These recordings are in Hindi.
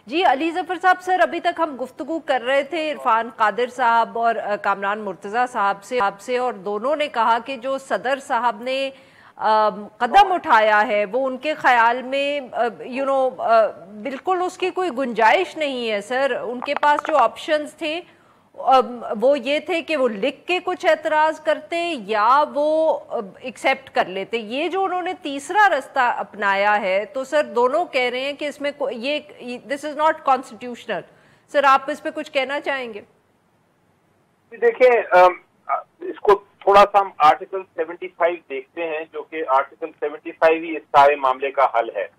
जी, अली जफर साहब, सर अभी तक हम गुफ्तगू कर रहे थे इरफान कादिर साहब और कामरान मुर्तज़ा साहब से और दोनों ने कहा कि जो सदर साहब ने कदम उठाया है वो उनके ख्याल में बिल्कुल उसकी कोई गुंजाइश नहीं है। सर उनके पास जो ऑप्शंस थे वो ये थे कि वो लिख के कुछ एतराज करते या वो एक्सेप्ट कर लेते। ये जो उन्होंने तीसरा रास्ता अपनाया है तो सर दोनों कह रहे हैं कि इसमें ये this is not constitutional. Sir आप इस पे कुछ कहना चाहेंगे? देखिए, इसको थोड़ा सा हम आर्टिकल 75 देखते हैं, जो कि आर्टिकल 75 ही इस सारे मामले का हल है।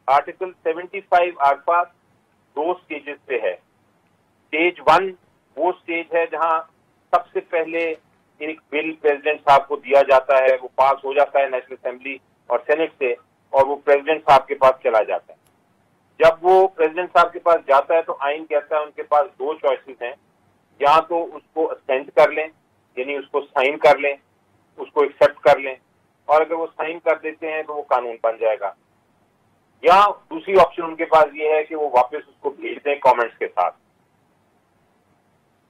आर्टिकल 75 आपके पास दो स्टेजेस पे है। स्टेज 1 वो स्टेज है जहां सबसे पहले एक बिल प्रेसिडेंट साहब को दिया जाता है, वो पास हो जाता है नेशनल असेंबली और सेनेट से, और वो प्रेसिडेंट साहब के पास चला जाता है। जब वो प्रेसिडेंट साहब के पास जाता है तो आइन कहता है उनके पास दो चॉइसेस हैं, या तो उसको असेंट कर लें, यानी उसको साइन कर लें, उसको एक्सेप्ट कर लें, और अगर वो साइन कर देते हैं तो वो कानून बन जाएगा। या दूसरी ऑप्शन उनके पास ये है कि वो वापस उसको भेज दें कमेंट्स के साथ।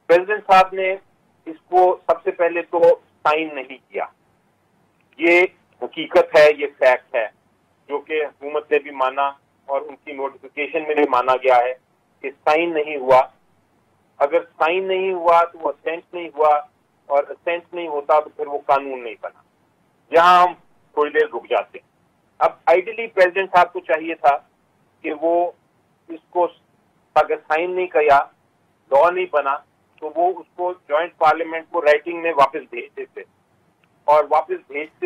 प्रेसिडेंट साहब ने इसको सबसे पहले तो साइन नहीं किया। ये हकीकत है, ये फैक्ट है जो कि हुकूमत ने भी माना और उनकी नोटिफिकेशन में भी माना गया है कि साइन नहीं हुआ। अगर साइन नहीं हुआ तो वो असेंट नहीं हुआ, और असेंट नहीं होता तो फिर वो कानून नहीं बना। यहाँ हम थोड़ी देर रुक जाते हैं। अब आइडियली प्रेसिडेंट साहब को चाहिए था कि वो इसको, अगर साइन नहीं किया, लॉ नहीं बना, तो वो उसको जॉइंट पार्लियामेंट को राइटिंग में वापस भेज देते, और वापस भेजते